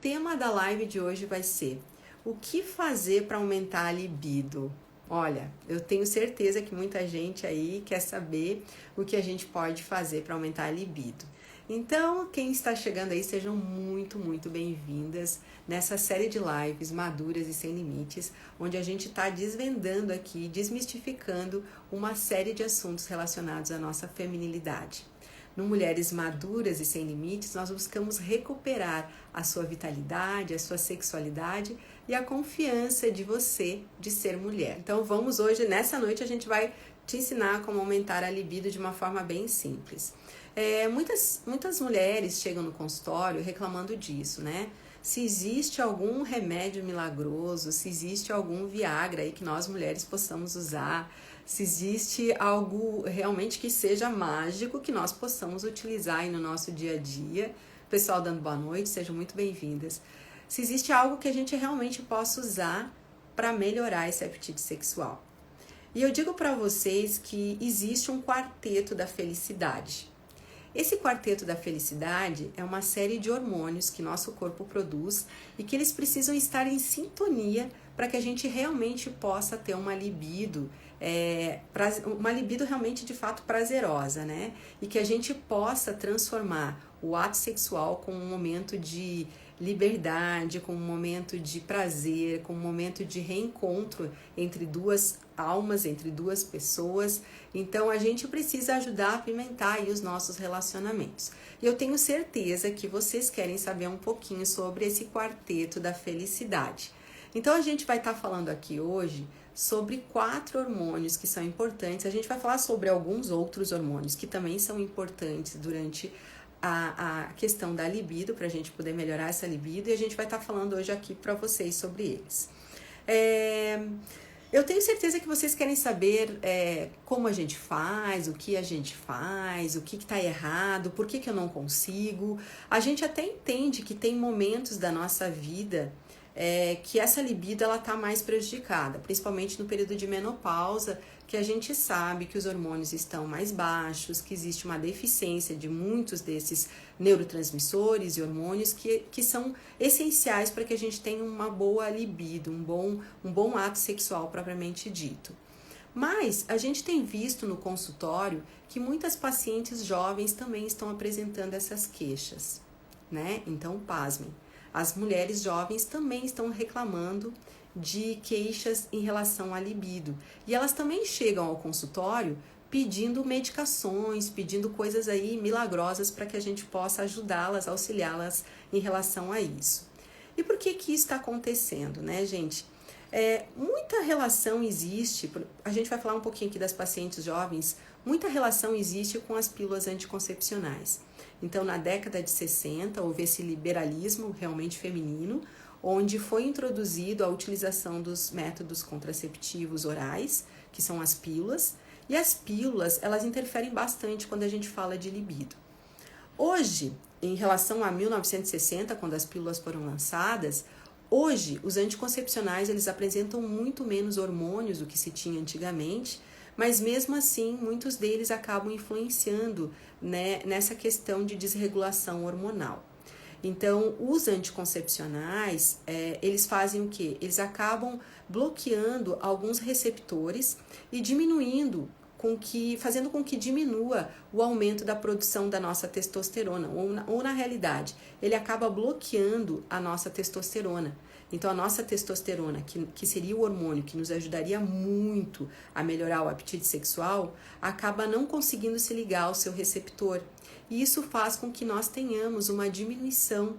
tema da live de hoje vai ser: o que fazer para aumentar a libido? Olha, eu tenho certeza que muita gente aí quer saber o que a gente pode fazer para aumentar a libido. Então, quem está chegando aí, sejam muito bem-vindas nessa série de lives Maduras e Sem Limites, onde a gente está desvendando aqui, desmistificando uma série de assuntos relacionados à nossa feminilidade. No Mulheres Maduras e Sem Limites, nós buscamos recuperar a sua vitalidade, a sua sexualidade e a confiança de você de ser mulher. Então vamos hoje, nessa noite, a gente vai te ensinar como aumentar a libido de uma forma bem simples. Muitas mulheres chegam no consultório reclamando disso, né? Se existe algum remédio milagroso, se existe algum Viagra aí que nós mulheres possamos usar, se existe algo realmente que seja mágico que nós possamos utilizar aí no nosso dia a dia. Pessoal dando boa noite, sejam muito bem-vindas. Se existe algo que a gente realmente possa usar para melhorar esse apetite sexual. E eu digo para vocês que existe um quarteto da felicidade. Esse quarteto da felicidade é uma série de hormônios que nosso corpo produz e que eles precisam estar em sintonia para que a gente realmente possa ter uma libido realmente de fato prazerosa, né? E que a gente possa transformar o ato sexual como um momento de liberdade, como um momento de prazer, como um momento de reencontro entre duas almas, entre duas pessoas. Então a gente precisa ajudar a apimentar aí os nossos relacionamentos. E eu tenho certeza que vocês querem saber um pouquinho sobre esse quarteto da felicidade. Então a gente vai estar falando aqui hoje sobre 4 hormônios que são importantes. A gente vai falar sobre alguns outros hormônios que também são importantes durante a questão da libido, para a gente poder melhorar essa libido, e a gente vai estar falando hoje aqui para vocês sobre eles. Eu tenho certeza que vocês querem saber como a gente faz, o que a gente faz, o que está errado, por que eu não consigo. A gente até entende que tem momentos da nossa vida que essa libido ela está mais prejudicada, principalmente no período de menopausa, que a gente sabe que os hormônios estão mais baixos, que existe uma deficiência de muitos desses neurotransmissores e hormônios que são essenciais para que a gente tenha uma boa libido, um bom ato sexual propriamente dito. Mas a gente tem visto no consultório que muitas pacientes jovens também estão apresentando essas queixas, né? Então, pasmem. As mulheres jovens também estão reclamando de queixas em relação à libido. E elas também chegam ao consultório pedindo medicações, pedindo coisas aí milagrosas para que a gente possa ajudá-las, auxiliá-las em relação a isso. E por que isso está acontecendo, né, gente? Muita relação existe, a gente vai falar um pouquinho aqui das pacientes jovens, muita relação existe com as pílulas anticoncepcionais. Então, na década de 60, houve esse liberalismo realmente feminino, onde foi introduzido a utilização dos métodos contraceptivos orais, que são as pílulas, e as pílulas, elas interferem bastante quando a gente fala de libido. Hoje, em relação a 1960, quando as pílulas foram lançadas, hoje os anticoncepcionais, eles apresentam muito menos hormônios do que se tinha antigamente, mas mesmo assim, muitos deles acabam influenciando, né, nessa questão de desregulação hormonal. Então, os anticoncepcionais, eles fazem o quê? Eles acabam bloqueando alguns receptores e fazendo com que diminua o aumento da produção da nossa testosterona, ou na realidade, ele acaba bloqueando a nossa testosterona. Então, a nossa testosterona, que seria o hormônio que nos ajudaria muito a melhorar o apetite sexual, acaba não conseguindo se ligar ao seu receptor. E isso faz com que nós tenhamos uma diminuição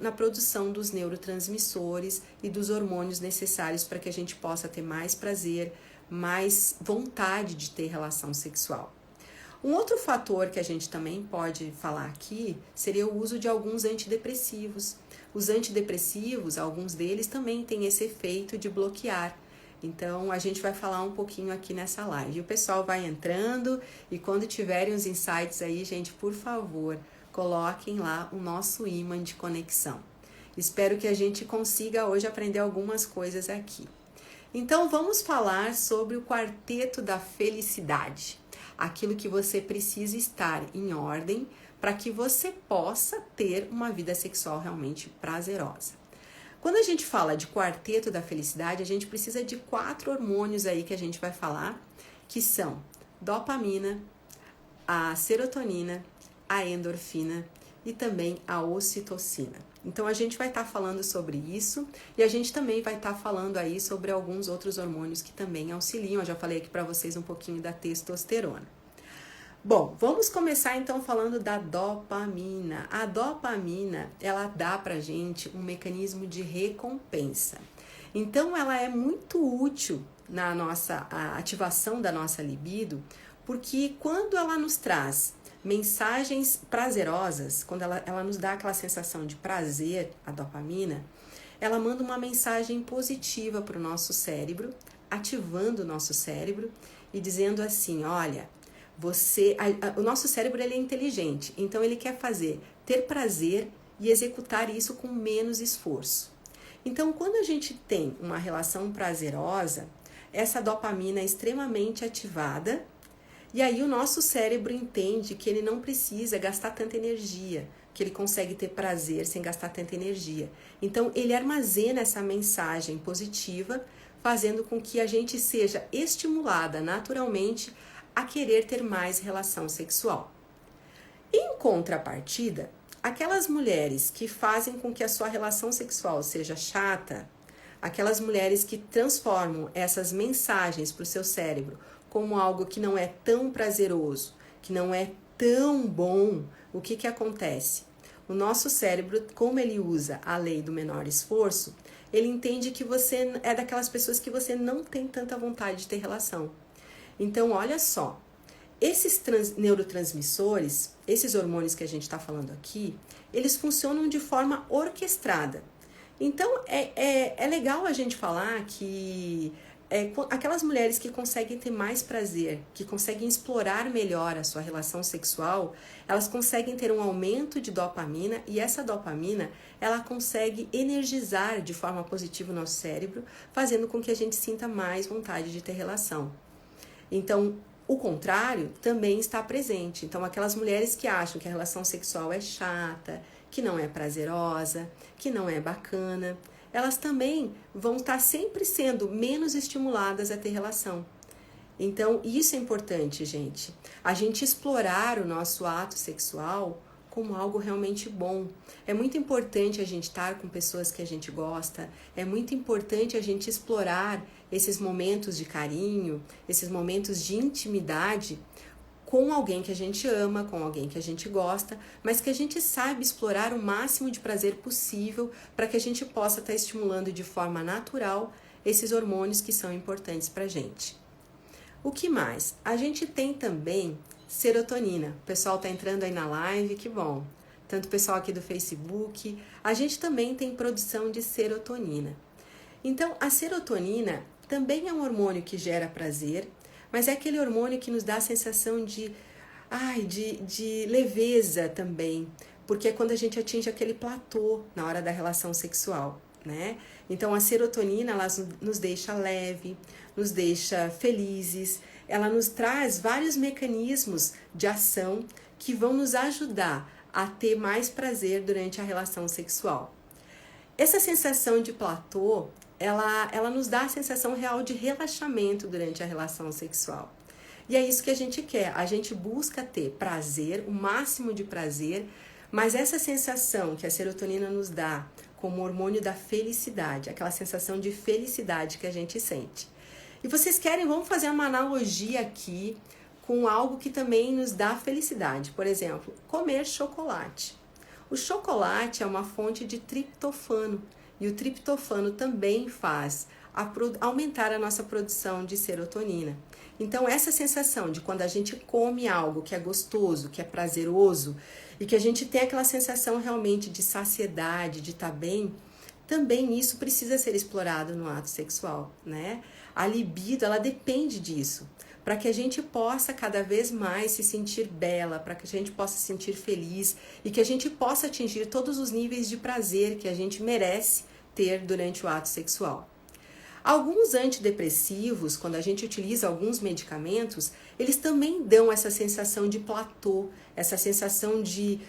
na produção dos neurotransmissores e dos hormônios necessários para que a gente possa ter mais prazer, mais vontade de ter relação sexual. Um outro fator que a gente também pode falar aqui seria o uso de alguns antidepressivos. Os antidepressivos, alguns deles também têm esse efeito de bloquear. Então, a gente vai falar um pouquinho aqui nessa live. E o pessoal vai entrando e quando tiverem os insights aí, gente, por favor, coloquem lá o nosso ímã de conexão. Espero que a gente consiga hoje aprender algumas coisas aqui. Então, vamos falar sobre o quarteto da felicidade. Aquilo que você precisa estar em ordem para que você possa ter uma vida sexual realmente prazerosa. Quando a gente fala de quarteto da felicidade, a gente precisa de 4 hormônios aí que a gente vai falar, que são dopamina, a serotonina, a endorfina e também a ocitocina. Então a gente vai estar falando sobre isso e a gente também vai estar falando aí sobre alguns outros hormônios que também auxiliam. Eu já falei aqui para vocês um pouquinho da testosterona. Bom, vamos começar então falando da dopamina. A dopamina, ela dá pra gente um mecanismo de recompensa. Então ela é muito útil na nossa ativação da nossa libido, porque quando ela nos traz mensagens prazerosas, quando ela nos dá aquela sensação de prazer, a dopamina, ela manda uma mensagem positiva para o nosso cérebro, ativando o nosso cérebro e dizendo assim, olha, o nosso cérebro ele é inteligente, então ele quer ter prazer e executar isso com menos esforço. Então, quando a gente tem uma relação prazerosa, essa dopamina é extremamente ativada e aí o nosso cérebro entende que ele não precisa gastar tanta energia, que ele consegue ter prazer sem gastar tanta energia. Então, ele armazena essa mensagem positiva, fazendo com que a gente seja estimulada naturalmente a querer ter mais relação sexual. Em contrapartida, aquelas mulheres que fazem com que a sua relação sexual seja chata, aquelas mulheres que transformam essas mensagens para o seu cérebro como algo que não é tão prazeroso, que não é tão bom, o que acontece? O nosso cérebro, como ele usa a lei do menor esforço, ele entende que você é daquelas pessoas que você não tem tanta vontade de ter relação. Então, olha só, esses neurotransmissores, esses hormônios que a gente está falando aqui, eles funcionam de forma orquestrada. Então, é legal a gente falar que aquelas mulheres que conseguem ter mais prazer, que conseguem explorar melhor a sua relação sexual, elas conseguem ter um aumento de dopamina e essa dopamina, ela consegue energizar de forma positiva o nosso cérebro, fazendo com que a gente sinta mais vontade de ter relação. Então, o contrário também está presente. Então, aquelas mulheres que acham que a relação sexual é chata, que não é prazerosa, que não é bacana, elas também vão estar sempre sendo menos estimuladas a ter relação. Então, isso é importante, gente. A gente explorar o nosso ato sexual como algo realmente bom. É muito importante a gente estar com pessoas que a gente gosta, é muito importante a gente explorar esses momentos de carinho, esses momentos de intimidade com alguém que a gente ama, com alguém que a gente gosta, mas que a gente saiba explorar o máximo de prazer possível para que a gente possa estar estimulando de forma natural esses hormônios que são importantes para a gente. O que mais? A gente tem também serotonina. O pessoal está entrando aí na live, que bom. Tanto o pessoal aqui do Facebook. A gente também tem produção de serotonina. Então, a serotonina também é um hormônio que gera prazer, mas é aquele hormônio que nos dá a sensação de leveza também, porque é quando a gente atinge aquele platô na hora da relação sexual, né? Então, a serotonina, ela nos deixa leve, nos deixa felizes, ela nos traz vários mecanismos de ação que vão nos ajudar a ter mais prazer durante a relação sexual. Essa sensação de platô, ela nos dá a sensação real de relaxamento durante a relação sexual. E é isso que a gente quer, a gente busca ter prazer, o máximo de prazer, mas essa sensação que a serotonina nos dá como hormônio da felicidade, aquela sensação de felicidade que a gente sente. E vocês querem, vamos fazer uma analogia aqui com algo que também nos dá felicidade. Por exemplo, comer chocolate. O chocolate é uma fonte de triptofano e o triptofano também faz aumentar a nossa produção de serotonina. Então, essa sensação de quando a gente come algo que é gostoso, que é prazeroso e que a gente tem aquela sensação realmente de saciedade, de estar bem, também isso precisa ser explorado no ato sexual, né? A libido, ela depende disso, para que a gente possa cada vez mais se sentir bela, para que a gente possa se sentir feliz e que a gente possa atingir todos os níveis de prazer que a gente merece ter durante o ato sexual. Alguns antidepressivos, quando a gente utiliza alguns medicamentos, eles também dão essa sensação de platô, essa sensação de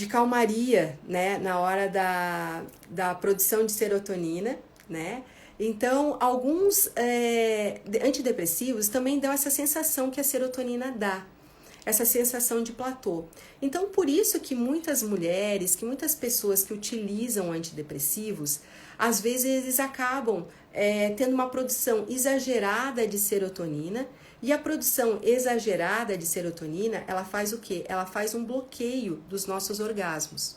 calmaria, né, na hora da produção de serotonina, né? Então, alguns antidepressivos também dão essa sensação que a serotonina dá, essa sensação de platô. Então, por isso que muitas mulheres, que muitas pessoas que utilizam antidepressivos, às vezes eles acabam tendo uma produção exagerada de serotonina, e a produção exagerada de serotonina, ela faz o quê? Ela faz um bloqueio dos nossos orgasmos.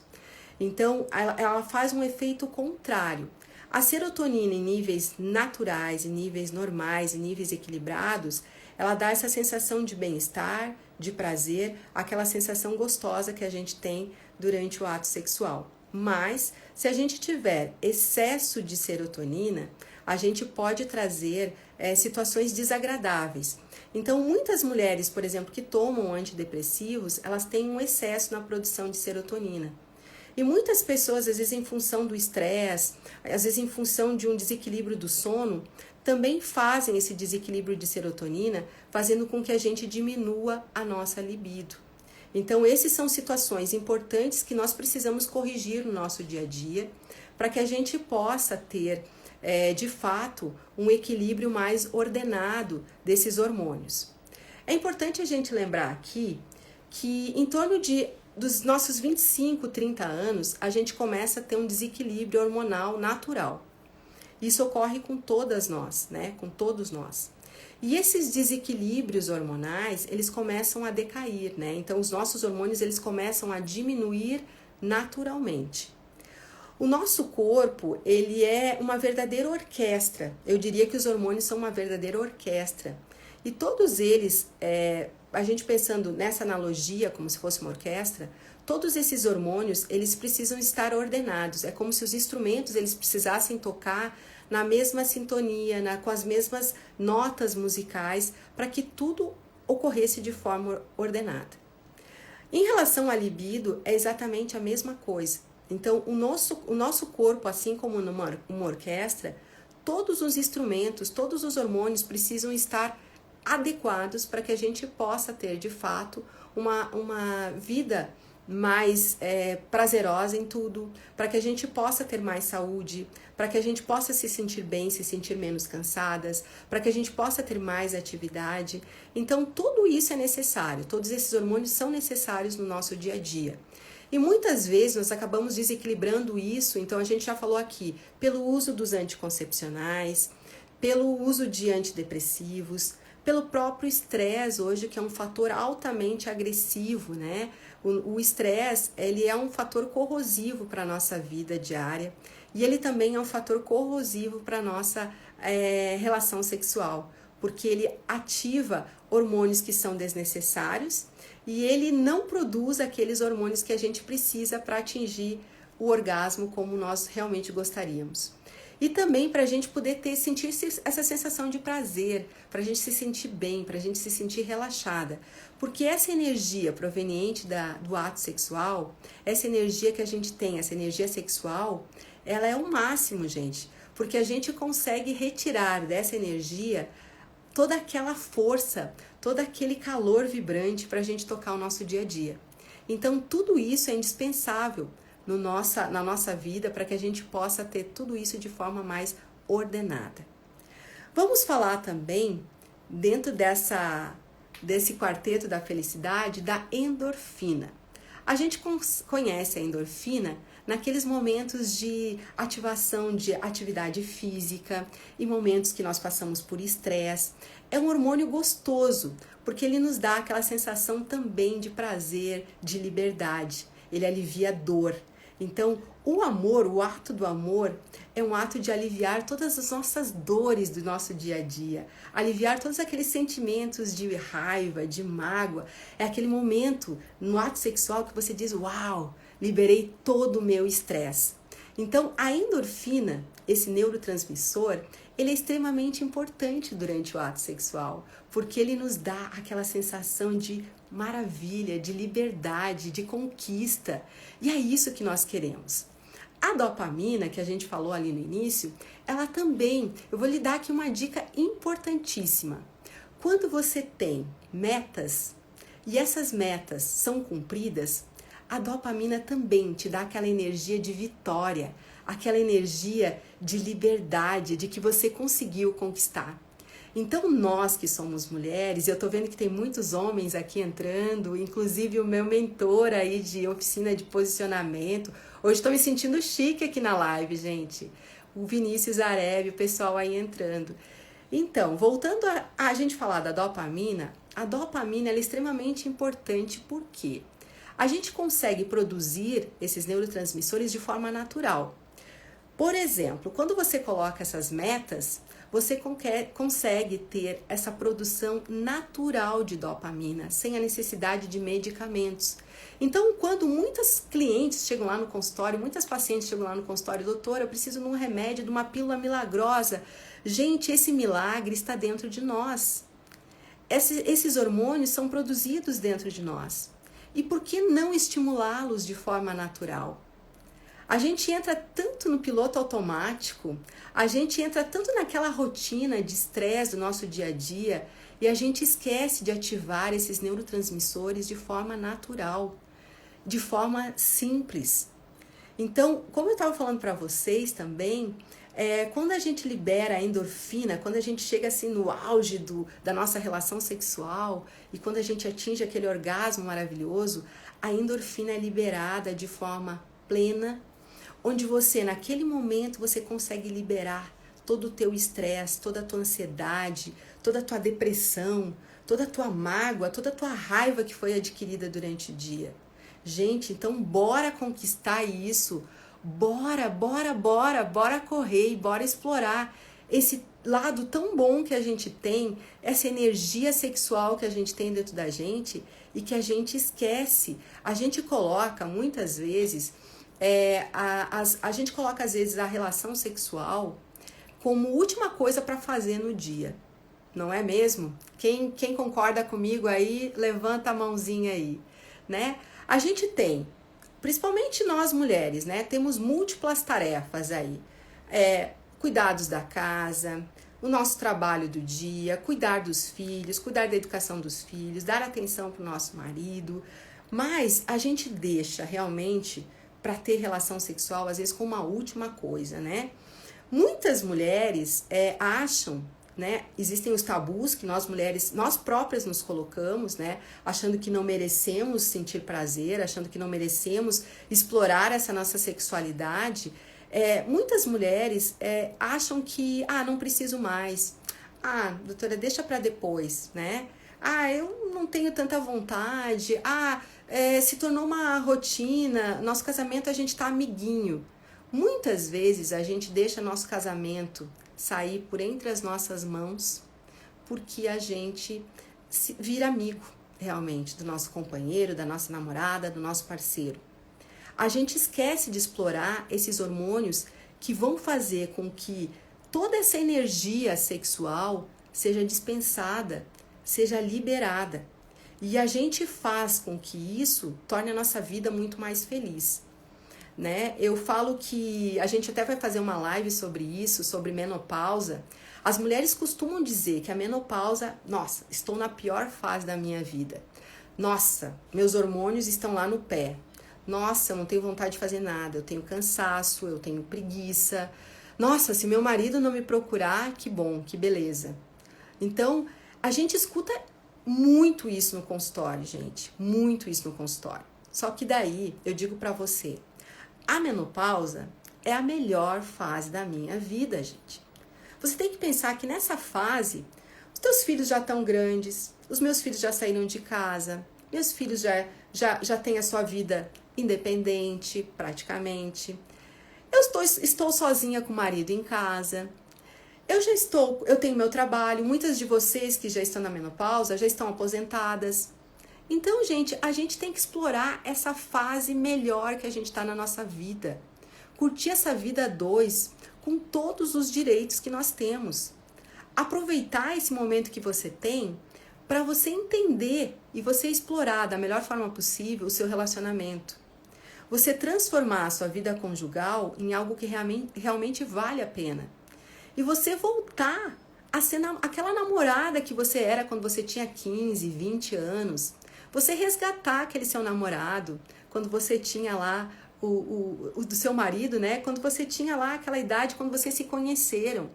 Então, ela faz um efeito contrário. A serotonina em níveis naturais, em níveis normais, em níveis equilibrados, ela dá essa sensação de bem-estar, de prazer, aquela sensação gostosa que a gente tem durante o ato sexual. Mas, se a gente tiver excesso de serotonina, a gente pode trazer situações desagradáveis. Então, muitas mulheres, por exemplo, que tomam antidepressivos, elas têm um excesso na produção de serotonina. E muitas pessoas, às vezes em função do estresse, às vezes em função de um desequilíbrio do sono, também fazem esse desequilíbrio de serotonina, fazendo com que a gente diminua a nossa libido. Então, essas são situações importantes que nós precisamos corrigir no nosso dia a dia, para que a gente possa ter, de fato, um equilíbrio mais ordenado desses hormônios. É importante a gente lembrar aqui que em torno dos nossos 25, 30 anos, a gente começa a ter um desequilíbrio hormonal natural. Isso ocorre com todas nós, né? Com todos nós. E esses desequilíbrios hormonais, eles começam a decair, né? Então, os nossos hormônios, eles começam a diminuir naturalmente. O nosso corpo, ele é uma verdadeira orquestra. Eu diria que os hormônios são uma verdadeira orquestra. E todos eles, a gente pensando nessa analogia, como se fosse uma orquestra, todos esses hormônios, eles precisam estar ordenados. É como se os instrumentos, eles precisassem tocar na mesma sintonia, com as mesmas notas musicais, para que tudo ocorresse de forma ordenada. Em relação à libido, é exatamente a mesma coisa. Então, o nosso corpo, assim como numa orquestra, todos os instrumentos, todos os hormônios precisam estar adequados para que a gente possa ter, de fato, uma vida mais prazerosa em tudo, para que a gente possa ter mais saúde, para que a gente possa se sentir bem, se sentir menos cansadas, para que a gente possa ter mais atividade. Então, tudo isso é necessário, todos esses hormônios são necessários no nosso dia a dia. E muitas vezes nós acabamos desequilibrando isso, então a gente já falou aqui, pelo uso dos anticoncepcionais, pelo uso de antidepressivos, pelo próprio estresse hoje, que é um fator altamente agressivo, né? O estresse, ele é um fator corrosivo para a nossa vida diária e ele também é um fator corrosivo para a nossa relação sexual, porque ele ativa hormônios que são desnecessários e ele não produz aqueles hormônios que a gente precisa para atingir o orgasmo como nós realmente gostaríamos. E também para a gente poder sentir essa sensação de prazer, para a gente se sentir bem, para a gente se sentir relaxada. Porque essa energia proveniente do ato sexual, essa energia que a gente tem, essa energia sexual, ela é o máximo, gente. Porque a gente consegue retirar dessa energia toda aquela força, todo aquele calor vibrante para a gente tocar o nosso dia a dia. Então, tudo isso é indispensável na nossa vida para que a gente possa ter tudo isso de forma mais ordenada. Vamos falar também, dentro desse quarteto da felicidade, da endorfina. A gente conhece a endorfina naqueles momentos de ativação de atividade física e momentos que nós passamos por estresse. É um hormônio gostoso, porque ele nos dá aquela sensação também de prazer, de liberdade. Ele alivia a dor. Então, o amor, o ato do amor, é um ato de aliviar todas as nossas dores do nosso dia a dia, aliviar todos aqueles sentimentos de raiva, de mágoa. É aquele momento no ato sexual que você diz, uau, liberei todo o meu estresse. Então, a endorfina, esse neurotransmissor, ele é extremamente importante durante o ato sexual, porque ele nos dá aquela sensação de maravilha, de liberdade, de conquista. E é isso que nós queremos. A dopamina, que a gente falou ali no início, ela também, eu vou lhe dar aqui uma dica importantíssima. Quando você tem metas e essas metas são cumpridas, a dopamina também te dá aquela energia de vitória, aquela energia de liberdade, de que você conseguiu conquistar. Então nós que somos mulheres, eu tô vendo que tem muitos homens aqui entrando, inclusive o meu mentor aí de oficina de posicionamento. Hoje estou me sentindo chique aqui na live, gente. O Vinícius Arebi, o pessoal aí entrando. Então, voltando a gente falar da dopamina, a dopamina ela é extremamente importante porque a gente consegue produzir esses neurotransmissores de forma natural. Por exemplo, quando você coloca essas metas, você consegue ter essa produção natural de dopamina, sem a necessidade de medicamentos. Então, quando muitas clientes chegam lá no consultório, muitas pacientes chegam lá no consultório, doutora, eu preciso de um remédio, de uma pílula milagrosa. Gente, esse milagre está dentro de nós. Esses hormônios são produzidos dentro de nós. E por que não estimulá-los de forma natural? A gente entra tanto no piloto automático, a gente entra tanto naquela rotina de estresse do nosso dia a dia e a gente esquece de ativar esses neurotransmissores de forma natural, de forma simples. Então, como eu estava falando para vocês também, quando a gente libera a endorfina, quando a gente chega assim no auge da nossa relação sexual e quando a gente atinge aquele orgasmo maravilhoso, a endorfina é liberada de forma plena, onde você, naquele momento, você consegue liberar todo o teu estresse, toda a tua ansiedade, toda a tua depressão, toda a tua mágoa, toda a tua raiva que foi adquirida durante o dia. Gente, então bora conquistar isso, bora correr e bora explorar esse lado tão bom que a gente tem, essa energia sexual que a gente tem dentro da gente e que a gente esquece. A gente coloca muitas vezes... a gente coloca às vezes a relação sexual como última coisa para fazer no dia, não é mesmo? Quem concorda comigo aí, levanta a mãozinha aí, né? A gente tem, principalmente nós mulheres, né? Temos múltiplas tarefas aí, cuidados da casa, o nosso trabalho do dia, cuidar dos filhos, cuidar da educação dos filhos, dar atenção para o nosso marido, mas a gente deixa realmente para ter relação sexual, às vezes, como uma última coisa, né? Muitas mulheres acham, né? Existem os tabus que nós mulheres, nós próprias nos colocamos, né? Achando que não merecemos sentir prazer, achando que não merecemos explorar essa nossa sexualidade. Muitas mulheres acham que, não preciso mais. Doutora, deixa para depois, né? Eu não tenho tanta vontade. Se tornou uma rotina, nosso casamento a gente tá amiguinho. Muitas vezes a gente deixa nosso casamento sair por entre as nossas mãos porque a gente vira amigo realmente do nosso companheiro, da nossa namorada, do nosso parceiro. A gente esquece de explorar esses hormônios que vão fazer com que toda essa energia sexual seja dispensada, seja liberada. E a gente faz com que isso torne a nossa vida muito mais feliz, né? Eu falo que a gente até vai fazer uma live sobre isso, sobre menopausa. As mulheres costumam dizer que a menopausa, nossa, estou na pior fase da minha vida. Nossa, meus hormônios estão lá no pé. Nossa, eu não tenho vontade de fazer nada, eu tenho cansaço, eu tenho preguiça. Nossa, se meu marido não me procurar, que bom, que beleza. Então, a gente escuta muito isso no consultório, gente, muito isso no consultório. Só que daí eu digo pra você, a menopausa é a melhor fase da minha vida, gente. Você tem que pensar que nessa fase, os teus filhos já estão grandes, os meus filhos já saíram de casa, meus filhos já têm a sua vida independente, praticamente. Estou sozinha com o marido em casa. Eu tenho meu trabalho, muitas de vocês que já estão na menopausa já estão aposentadas. Então, gente, a gente tem que explorar essa fase melhor que a gente está na nossa vida. Curtir essa vida a dois, com todos os direitos que nós temos. Aproveitar esse momento que você tem para você entender e você explorar da melhor forma possível o seu relacionamento. Você transformar a sua vida conjugal em algo que realmente vale a pena. E você voltar a ser aquela namorada que você era quando você tinha 15, 20 anos. Você resgatar aquele seu namorado quando você tinha lá o do seu marido, né? Quando você tinha lá aquela idade, quando vocês se conheceram.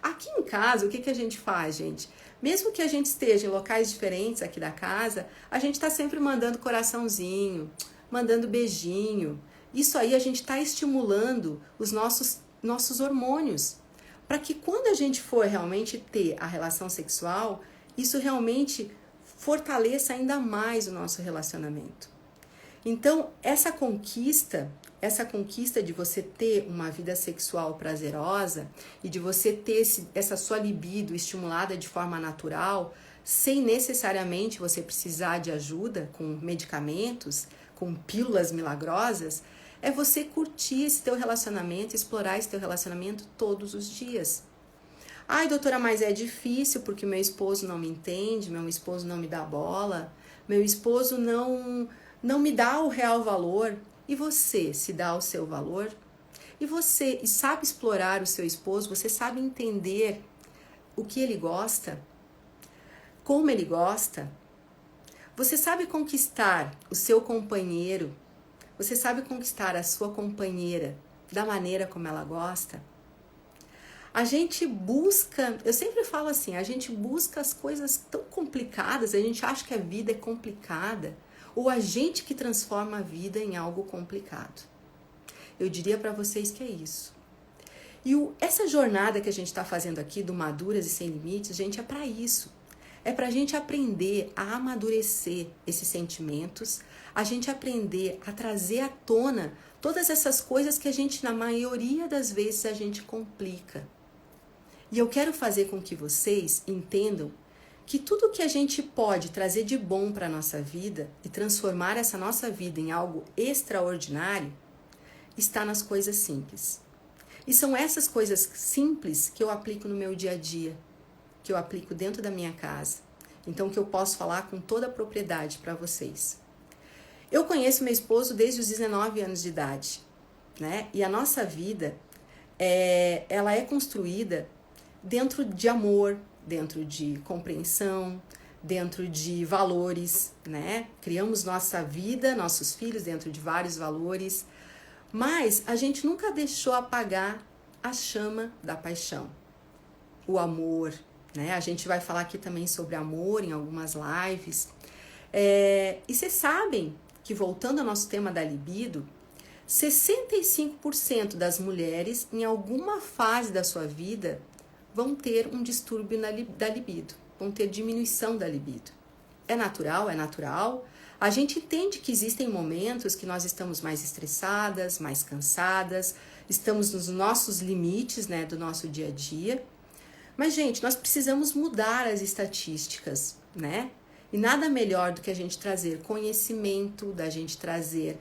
Aqui em casa, o que a gente faz, gente? Mesmo que a gente esteja em locais diferentes aqui da casa, a gente está sempre mandando coraçãozinho, mandando beijinho. Isso aí a gente está estimulando os nossos hormônios. Para que quando a gente for realmente ter a relação sexual, isso realmente fortaleça ainda mais o nosso relacionamento. Então, essa conquista de você ter uma vida sexual prazerosa e de você ter essa sua libido estimulada de forma natural, sem necessariamente você precisar de ajuda com medicamentos, com pílulas milagrosas, é você curtir esse teu relacionamento, explorar esse teu relacionamento todos os dias. Ai, doutora, mas é difícil porque meu esposo não me entende, meu esposo não me dá bola, meu esposo não me dá o real valor. E você se dá o seu valor? E você sabe explorar o seu esposo? Você sabe entender o que ele gosta? Como ele gosta? Você sabe conquistar o seu companheiro? Você sabe conquistar a sua companheira da maneira como ela gosta? A gente busca, eu sempre falo assim, a gente busca as coisas tão complicadas, a gente acha que a vida é complicada, ou a gente que transforma a vida em algo complicado. Eu diria para vocês que é isso. E essa jornada que a gente está fazendo aqui do Maduras e Sem Limites, gente, é para isso. É para a gente aprender a amadurecer esses sentimentos, a gente aprender a trazer à tona todas essas coisas que a gente, na maioria das vezes, a gente complica. E eu quero fazer com que vocês entendam que tudo que a gente pode trazer de bom para a nossa vida e transformar essa nossa vida em algo extraordinário está nas coisas simples. E são essas coisas simples que eu aplico no meu dia a dia, que eu aplico dentro da minha casa. Então, que eu posso falar com toda a propriedade para vocês. Eu conheço meu esposo desde os 19 anos de idade, né? E a nossa vida, ela é construída dentro de amor, dentro de compreensão, dentro de valores, né? Criamos nossa vida, nossos filhos dentro de vários valores, mas a gente nunca deixou apagar a chama da paixão, o amor, né? A gente vai falar aqui também sobre amor em algumas lives. E vocês sabem que, voltando ao nosso tema da libido, 65% das mulheres, em alguma fase da sua vida, vão ter um distúrbio da libido, vão ter diminuição da libido. É natural, é natural. A gente entende que existem momentos que nós estamos mais estressadas, mais cansadas, estamos nos nossos limites, né, do nosso dia a dia. Mas, gente, nós precisamos mudar as estatísticas, né? E nada melhor do que a gente trazer conhecimento, da gente trazer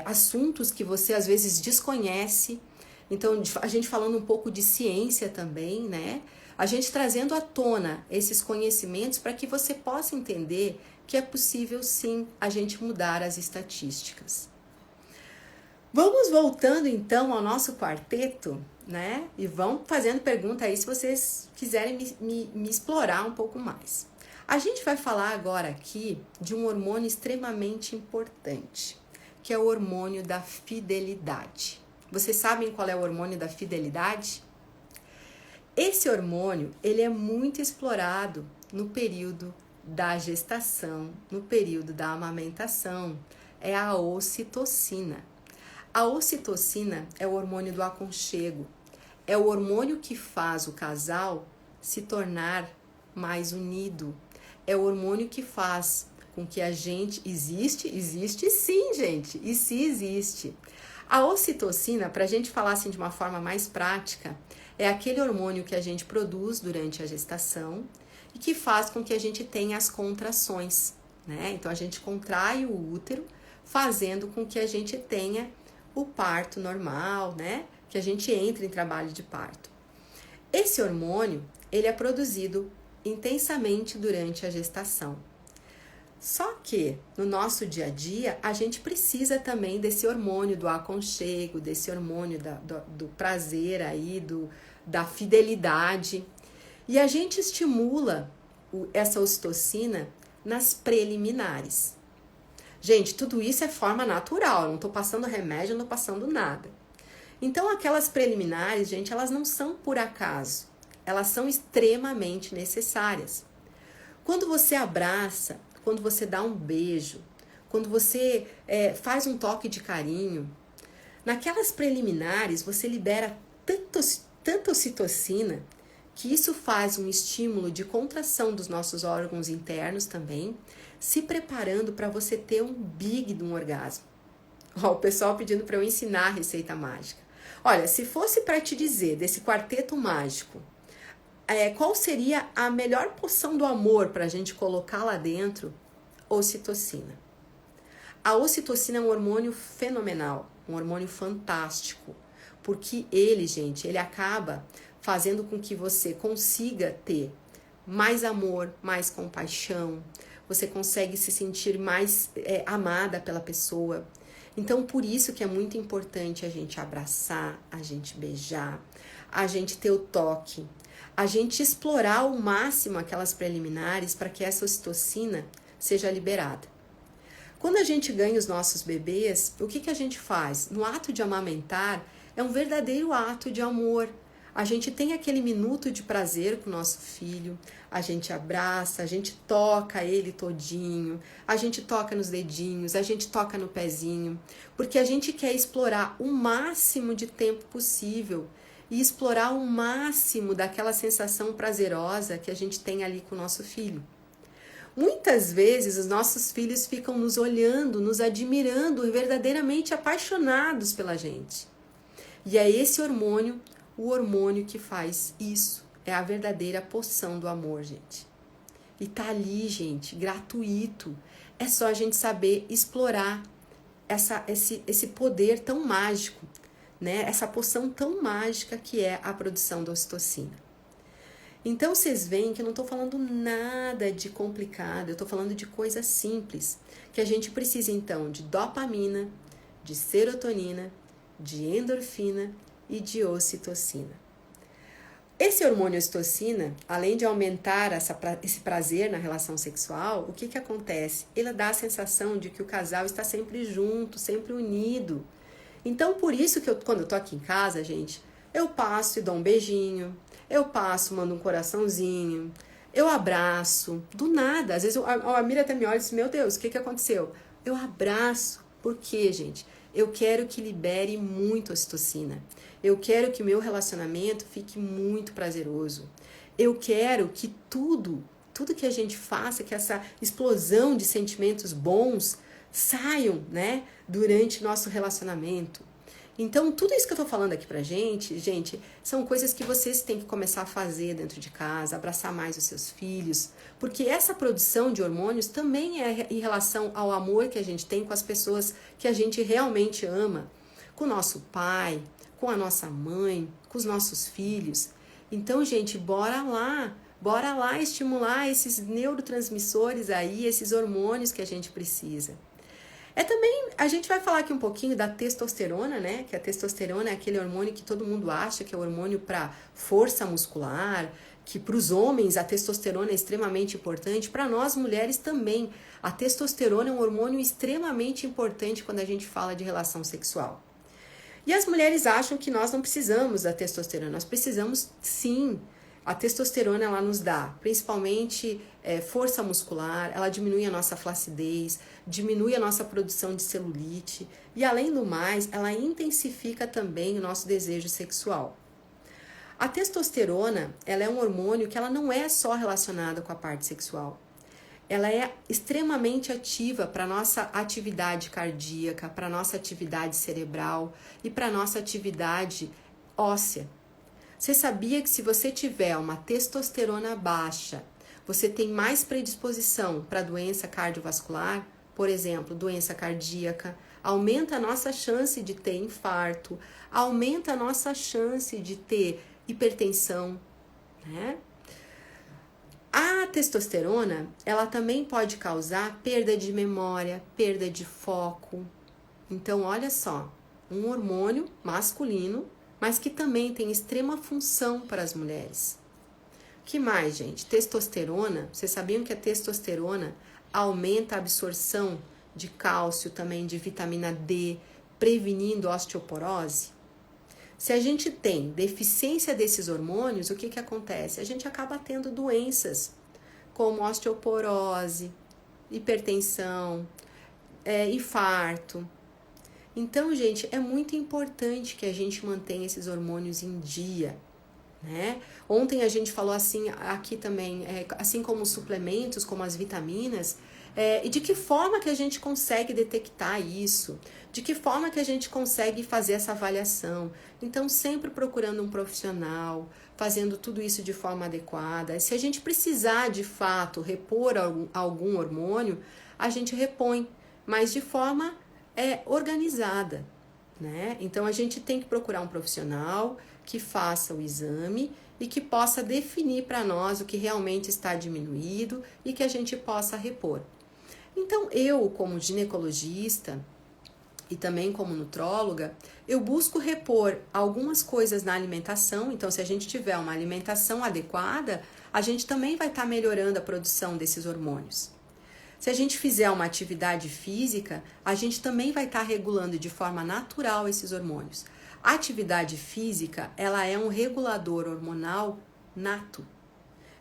assuntos que você às vezes desconhece. Então, a gente falando um pouco de ciência também, né? A gente trazendo à tona esses conhecimentos para que você possa entender que é possível, sim, a gente mudar as estatísticas. Vamos voltando, então, ao nosso quarteto, né? E vão fazendo pergunta aí se vocês quiserem me explorar um pouco mais. A gente vai falar agora aqui de um hormônio extremamente importante, que é o hormônio da fidelidade. Vocês sabem qual é o hormônio da fidelidade? Esse hormônio, ele é muito explorado no período da gestação, no período da amamentação, é a ocitocina. A ocitocina é o hormônio do aconchego, é o hormônio que faz o casal se tornar mais unido, é o hormônio que faz com que a gente... Existe sim, gente, e se existe. A ocitocina, para a gente falar assim de uma forma mais prática, é aquele hormônio que a gente produz durante a gestação e que faz com que a gente tenha as contrações, né? Então, a gente contrai o útero, fazendo com que a gente tenha o parto normal, né? Que a gente entre em trabalho de parto. Esse hormônio, ele é produzido intensamente durante a gestação. Só que no nosso dia a dia a gente precisa também desse hormônio do aconchego, desse hormônio do prazer aí, da fidelidade. E a gente estimula essa ocitocina nas preliminares. Gente, tudo isso é forma natural, eu não estou passando remédio, não estou passando nada. Então aquelas preliminares, gente, elas não são por acaso, elas são extremamente necessárias. Quando você abraça, quando você dá um beijo, quando você faz um toque de carinho, naquelas preliminares você libera tanta ocitocina que isso faz um estímulo de contração dos nossos órgãos internos também, se preparando para você ter um big de um orgasmo. Ó, o pessoal pedindo para eu ensinar a receita mágica. Olha, se fosse para te dizer desse quarteto mágico, qual seria a melhor poção do amor para a gente colocar lá dentro? Ocitocina. A ocitocina é um hormônio fenomenal, um hormônio fantástico, porque ele, gente, ele acaba fazendo com que você consiga ter mais amor, mais compaixão, você consegue se sentir mais amada pela pessoa. Então, por isso que é muito importante a gente abraçar, a gente beijar, a gente ter o toque, a gente explorar ao máximo aquelas preliminares para que essa ocitocina seja liberada. Quando a gente ganha os nossos bebês, o que a gente faz? No ato de amamentar, é um verdadeiro ato de amor. A gente tem aquele minuto de prazer com o nosso filho, a gente abraça, a gente toca ele todinho, a gente toca nos dedinhos, a gente toca no pezinho, porque a gente quer explorar o máximo de tempo possível e explorar o máximo daquela sensação prazerosa que a gente tem ali com o nosso filho. Muitas vezes os nossos filhos ficam nos olhando, nos admirando, verdadeiramente apaixonados pela gente. E é esse hormônio, o hormônio que faz isso. É a verdadeira poção do amor, gente. E tá ali, gente, gratuito. É só a gente saber explorar esse poder tão mágico, né? Essa poção tão mágica que é a produção da ocitocina. Então, vocês veem que eu não estou falando nada de complicado, eu estou falando de coisa simples, que a gente precisa, então, de dopamina, de serotonina, de endorfina e de ocitocina. Esse hormônio ocitocina, além de aumentar esse prazer na relação sexual, o que acontece? Ele dá a sensação de que o casal está sempre junto, sempre unido. Então, por isso que quando eu tô aqui em casa, gente, eu passo e dou um beijinho, eu passo, mando um coraçãozinho, eu abraço, do nada. Às vezes a Miriam até me olha e diz, meu Deus, o que aconteceu? Eu abraço. Por quê, gente? Eu quero que libere muito ocitocina. Eu quero que o meu relacionamento fique muito prazeroso. Eu quero que tudo que a gente faça, que essa explosão de sentimentos bons saiam, né, durante nosso relacionamento. Então, tudo isso que eu tô falando aqui pra gente, são coisas que vocês têm que começar a fazer dentro de casa, abraçar mais os seus filhos, porque essa produção de hormônios também é em relação ao amor que a gente tem com as pessoas que a gente realmente ama, com o nosso pai, com a nossa mãe, com os nossos filhos. Então, gente, bora lá estimular esses neurotransmissores aí, esses hormônios que a gente precisa. Também, a gente vai falar aqui um pouquinho da testosterona, né? Que a testosterona é aquele hormônio que todo mundo acha que é o hormônio para força muscular, que para os homens a testosterona é extremamente importante, para nós mulheres também. A testosterona é um hormônio extremamente importante quando a gente fala de relação sexual. E as mulheres acham que nós não precisamos da testosterona, nós precisamos sim. A testosterona ela nos dá principalmente força muscular, ela diminui a nossa flacidez, diminui a nossa produção de celulite e além do mais, ela intensifica também o nosso desejo sexual. A testosterona, ela é um hormônio que ela não é só relacionada com a parte sexual. Ela é extremamente ativa para a nossa atividade cardíaca, para a nossa atividade cerebral e para a nossa atividade óssea. Você sabia que se você tiver uma testosterona baixa, você tem mais predisposição para doença cardiovascular? Por exemplo, doença cardíaca, aumenta a nossa chance de ter infarto, aumenta a nossa chance de ter hipertensão, né? A testosterona, ela também pode causar perda de memória, perda de foco. Então, olha só, um hormônio masculino, mas que também tem extrema função para as mulheres. Que mais, gente? Testosterona, vocês sabiam que a testosterona aumenta a absorção de cálcio, também de vitamina D, prevenindo osteoporose? Se a gente tem deficiência desses hormônios, o que que acontece? A gente acaba tendo doenças como osteoporose, hipertensão, infarto. Então, gente, é muito importante que a gente mantenha esses hormônios em dia, né? Ontem a gente falou assim, aqui também, assim como os suplementos, como as vitaminas, e de que forma que a gente consegue detectar isso? De que forma que a gente consegue fazer essa avaliação? Então, sempre procurando um profissional, fazendo tudo isso de forma adequada. Se a gente precisar, de fato, repor algum hormônio, a gente repõe, mas de forma organizada, né? Então, a gente tem que procurar um profissional que faça o exame e que possa definir para nós o que realmente está diminuído e que a gente possa repor. Então, eu, como ginecologista e também como nutróloga, eu busco repor algumas coisas na alimentação. Então, se a gente tiver uma alimentação adequada, a gente também vai estar melhorando a produção desses hormônios. Se a gente fizer uma atividade física, a gente também vai estar regulando de forma natural esses hormônios. A atividade física, ela é um regulador hormonal nato.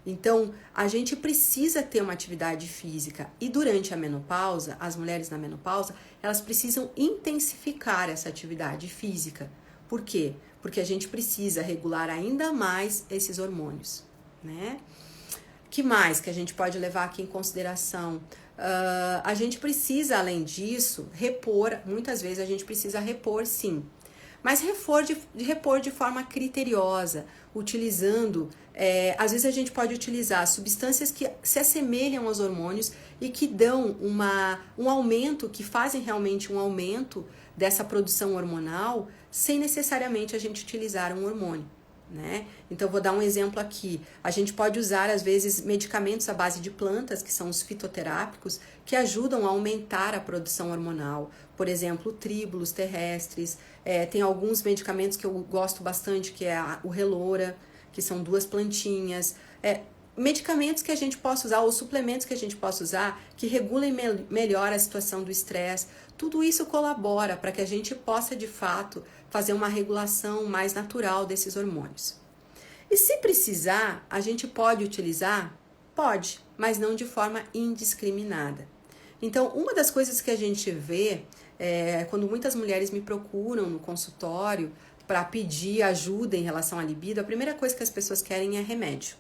Então, a gente precisa ter uma atividade física e durante a menopausa, as mulheres na menopausa, elas precisam intensificar essa atividade física. Por quê? Porque a gente precisa regular ainda mais esses hormônios, né? Que mais que a gente pode levar aqui em consideração? A gente precisa, além disso, repor, muitas vezes a gente precisa repor sim, mas repor de forma criteriosa, utilizando, às vezes a gente pode utilizar substâncias que se assemelham aos hormônios e que dão um aumento, que fazem realmente um aumento dessa produção hormonal, sem necessariamente a gente utilizar um hormônio, né? Então, vou dar um exemplo aqui. A gente pode usar, às vezes, medicamentos à base de plantas, que são os fitoterápicos, que ajudam a aumentar a produção hormonal. Por exemplo, tríbulos terrestres. Tem alguns medicamentos que eu gosto bastante, que é o Relora, que são 2 plantinhas. Medicamentos que a gente possa usar, ou suplementos que a gente possa usar, que regulem melhor a situação do estresse. Tudo isso colabora para que a gente possa, de fato, fazer uma regulação mais natural desses hormônios. E se precisar, a gente pode utilizar? Pode, mas não de forma indiscriminada. Então, uma das coisas que a gente vê, quando muitas mulheres me procuram no consultório para pedir ajuda em relação à libido, a primeira coisa que as pessoas querem é remédio.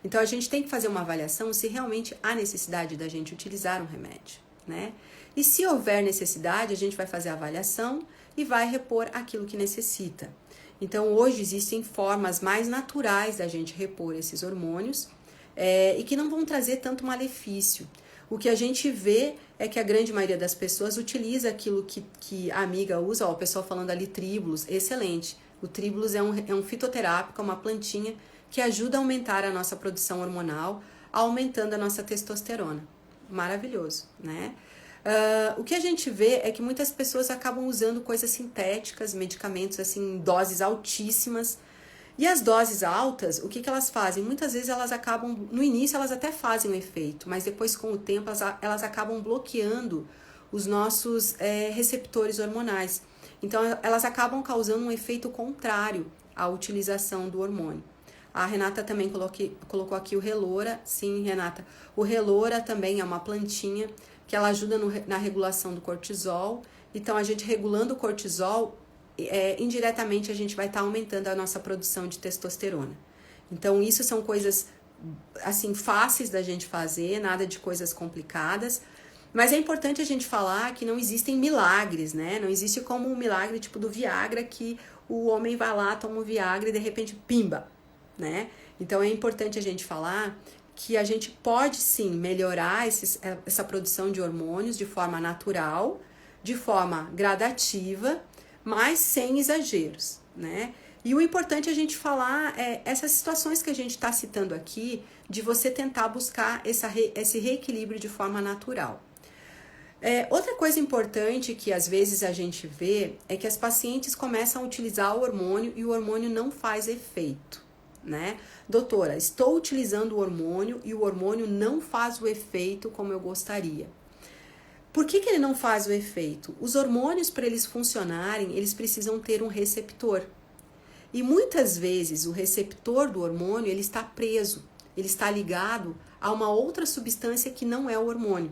Então, a gente tem que fazer uma avaliação se realmente há necessidade da gente utilizar um remédio, né? E se houver necessidade, a gente vai fazer a avaliação e vai repor aquilo que necessita. Então, hoje existem formas mais naturais da gente repor esses hormônios e que não vão trazer tanto malefício. O que a gente vê é que a grande maioria das pessoas utiliza aquilo que a amiga usa, o pessoal falando ali tríbulos, excelente. O tríbulos é um fitoterápico, é uma plantinha que ajuda a aumentar a nossa produção hormonal, aumentando a nossa testosterona. Maravilhoso, né? O que a gente vê é que muitas pessoas acabam usando coisas sintéticas, medicamentos assim, em doses altíssimas. E as doses altas, o que elas fazem? Muitas vezes elas acabam, no início elas até fazem um efeito, mas depois com o tempo elas acabam bloqueando os nossos receptores hormonais. Então elas acabam causando um efeito contrário à utilização do hormônio. A Renata também colocou aqui o Relora. Sim, Renata. O Relora também é uma plantinha que ela ajuda na regulação do cortisol. Então, a gente regulando o cortisol, indiretamente a gente vai estar aumentando a nossa produção de testosterona. Então, isso são coisas, assim, fáceis da gente fazer, nada de coisas complicadas. Mas é importante a gente falar que não existem milagres, né? Não existe como um milagre tipo do Viagra, que o homem vai lá, toma o Viagra e de repente, pimba! Né? Então é importante a gente falar que a gente pode sim melhorar essa produção de hormônios de forma natural, de forma gradativa, mas sem exageros, né? E o importante é a gente falar essas situações que a gente está citando aqui, de você tentar buscar esse reequilíbrio de forma natural. Outra coisa importante que às vezes a gente vê é que as pacientes começam a utilizar o hormônio e o hormônio não faz efeito, né? Doutora, estou utilizando o hormônio e o hormônio não faz o efeito como eu gostaria. Por que ele não faz o efeito? Os hormônios, para eles funcionarem, eles precisam ter um receptor. E muitas vezes o receptor do hormônio ele está preso, ele está ligado a uma outra substância que não é o hormônio.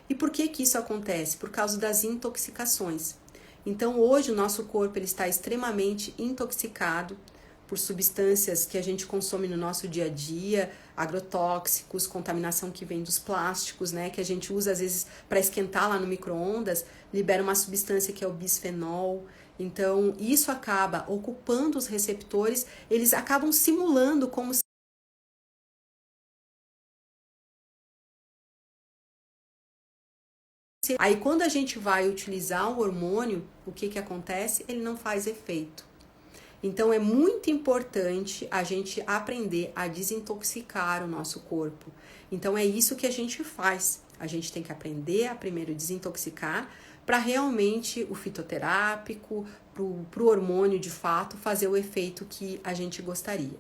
E por que isso acontece? Por causa das intoxicações. Então hoje o nosso corpo ele está extremamente intoxicado por substâncias que a gente consome no nosso dia a dia, agrotóxicos, contaminação que vem dos plásticos, né, que a gente usa às vezes para esquentar lá no micro-ondas, libera uma substância que é o bisfenol. Então, isso acaba ocupando os receptores, eles acabam simulando como se... Aí, quando a gente vai utilizar o hormônio, o que acontece? Ele não faz efeito. Então, é muito importante a gente aprender a desintoxicar o nosso corpo. Então, é isso que a gente faz. A gente tem que aprender a primeiro desintoxicar, para realmente o fitoterápico, para o hormônio de fato fazer o efeito que a gente gostaria.